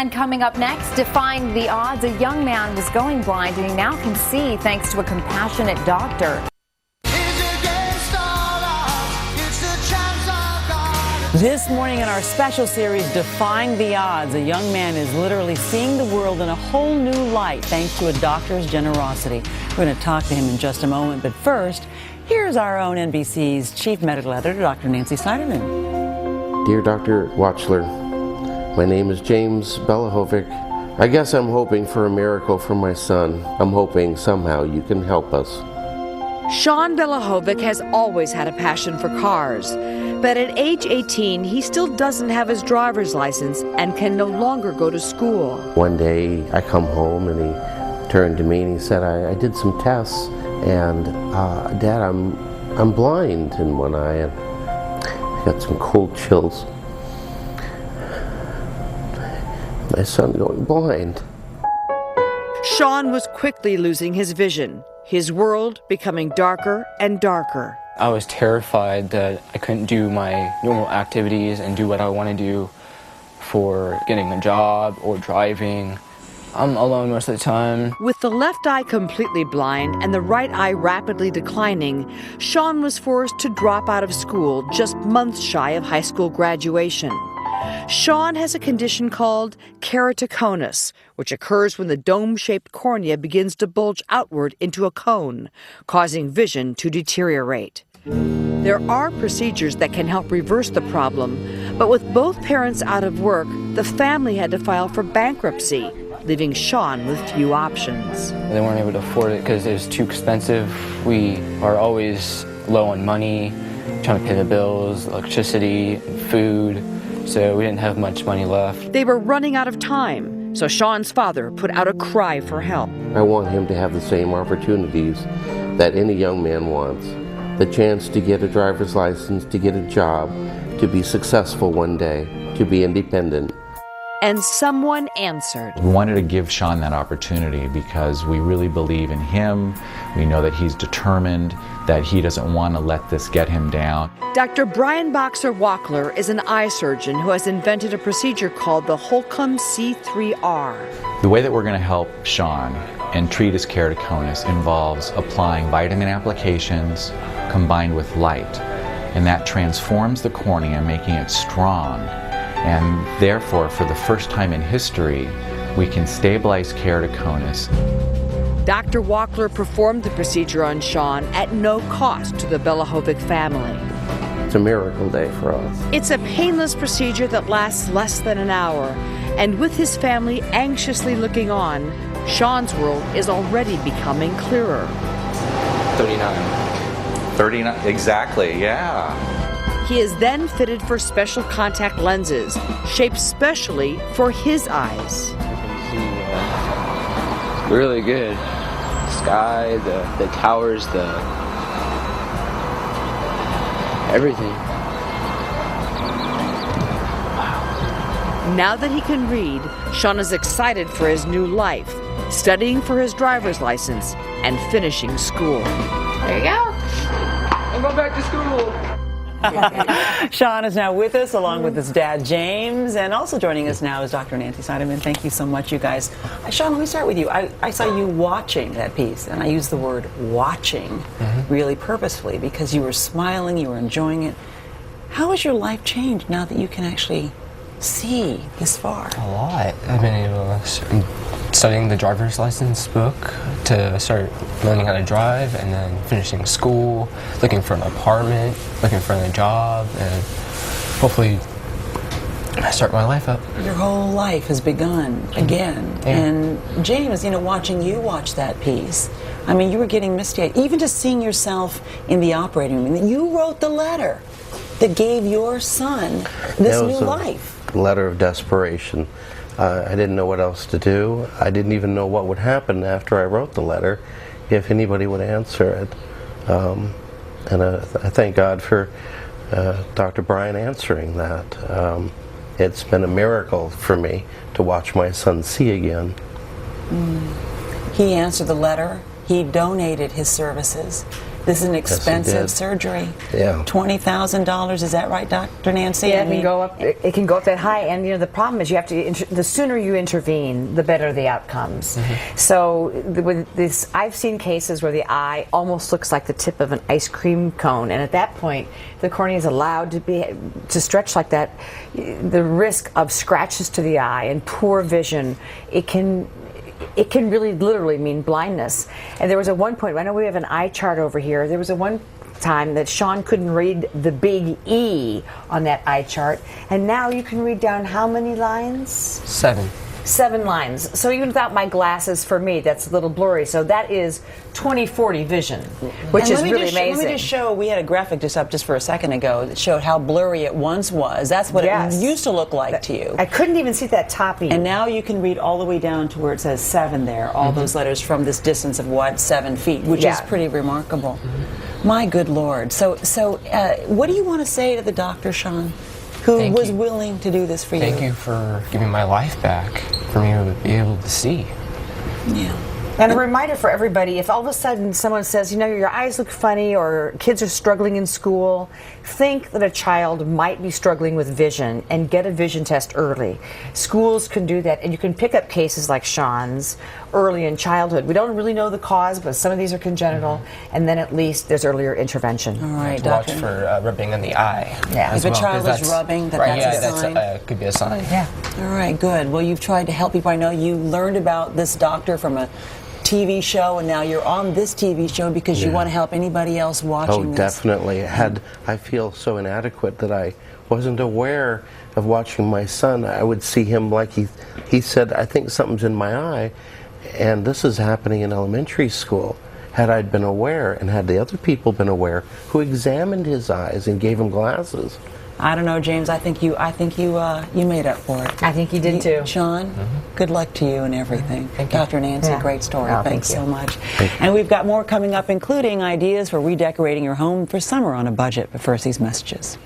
And coming up next, defying the odds, a young man was going blind and he now can see thanks to a compassionate doctor. This morning in our special series, Defying the Odds, a young man is literally seeing the world in a whole new light thanks to a doctor's generosity. We're going to talk to him in just a moment, but first, here's our own NBC's chief medical editor, Dr. Nancy Seiderman. Dear Dr. Wachler, my name is James Belohovek. I guess I'm hoping for a miracle for my son. I'm hoping somehow you can help us. Sean Belohovek has always had a passion for cars, but at age 18, he still doesn't have his driver's license and can no longer go to school. One day I come home and he turned to me and he said, I did some tests and Dad, I'm blind in one eye, and I got some cold chills. My son going blind. Sean was quickly losing his vision, his world becoming darker and darker. I was terrified that I couldn't do my normal activities and do what I want to do for getting a job or driving. I'm alone most of the time. With the left eye completely blind and the right eye rapidly declining, Sean was forced to drop out of school just months shy of high school graduation. Sean has a condition called keratoconus, which occurs when the dome-shaped cornea begins to bulge outward into a cone, causing vision to deteriorate. There are procedures that can help reverse the problem, but with both parents out of work, the family had to file for bankruptcy, leaving Sean with few options. They weren't able to afford it because it was too expensive. We are always low on money, trying to pay the bills, electricity, food. So we didn't have much money left. They were running out of time, so Sean's father put out a cry for help. I want him to have the same opportunities that any young man wants. The chance to get a driver's license, to get a job, to be successful one day, to be independent. And someone answered. We wanted to give Sean that opportunity because we really believe in him. We know that he's determined, that he doesn't want to let this get him down. Dr. Boxer Wachler is an eye surgeon who has invented a procedure called the Holcomb C3-R. The way that we're going to help Sean and treat his keratoconus involves applying vitamin applications combined with light. And that transforms the cornea, making it strong. And therefore, for the first time in history, we can stabilize keratoconus. Dr. Wachler performed the procedure on Sean at no cost to the Belohovek family. It's a miracle day for us. It's a painless procedure that lasts less than an hour. And with his family anxiously looking on, Sean's world is already becoming clearer. 39. 39, exactly, yeah. He is then fitted for special contact lenses, shaped specially for his eyes. Really good. Sky, the towers, everything. Now that he can read, Sean is excited for his new life, studying for his driver's license and finishing school. There you go. I'm going back to school. Sean is now with us, along with his dad, James, and also joining us now is Dr. Nancy Seiderman. Thank you so much, you guys. Sean, let me start with you. I saw you watching that piece, and I use the word watching really purposefully because you were smiling, you were enjoying it. How has your life changed now that you can actually see this far? A lot. I've been able to studying the driver's license book to start learning how to drive, and then finishing school, looking for an apartment, looking for a job, and hopefully start my life up. Your whole life has begun again. Yeah. And James, watching you watch that piece, I mean, you were getting misty-eyed, even just seeing yourself in the operating room. You wrote the letter that gave your son this new life. Letter of desperation. I didn't know what else to do. I didn't even know what would happen after I wrote the letter, if anybody would answer it. And I thank God for Dr. Brian answering that. It's been a miracle for me to watch my son see again. He answered the letter. He donated his services. This is an expensive did. surgery. Yeah. $20,000. Is that right, Dr. Nancy? Yeah, it can go up. It can go up that high, and the problem is you have to. The sooner you intervene, the better the outcomes. So with this, I've seen cases where the eye almost looks like the tip of an ice cream cone, and at that point, the cornea is allowed to stretch like that. The risk of scratches to the eye and poor vision, it can really literally mean blindness. And there was at one point, I know we have an eye chart over here, there was a one time that Sean couldn't read the big E on that eye chart, and now you can read down how many lines? 7 lines. So even without my glasses, for me, that's a little blurry. So that is 20/40 vision, which is really amazing. Let me just show, we had a graphic just for a second ago that showed how blurry it once was. That's what it used to look like to you. I couldn't even see that top E. And now you can read all the way down to where it says 7 there, all those letters from this distance of 7 feet, which is pretty remarkable. My good Lord. So what do you want to say to the doctor, Sean, who was willing to do this for you? Thank you for giving my life back, for me to be able to see. Yeah. And a reminder for everybody, if all of a sudden someone says, your eyes look funny or kids are struggling in school, think that a child might be struggling with vision and get a vision test early. Schools can do that, and you can pick up cases like Sean's early in childhood. We don't really know the cause, but some of these are congenital, and then at least there's earlier intervention. All right, Watch for rubbing on the eye. Yeah. If a child is rubbing, that's a sign. Could be a sign. Yeah. All right, good. Well, you've tried to help people. I know you learned about this doctor from a TV show, and now you're on this TV show because you want to help anybody else watching this. Definitely. I feel so inadequate that I wasn't aware of watching my son. I would see him like he said, I think something's in my eye, and this is happening in elementary school. Had I been aware, and had the other people been aware, who examined his eyes and gave him glasses. I don't know, James. I think you made up for it. I think you did too. Sean, good luck to you and everything. Thank you. Dr. Nancy, great story. Oh, Thanks thank so you. much. And we've got more coming up, including ideas for redecorating your home for summer on a budget. But first, these messages.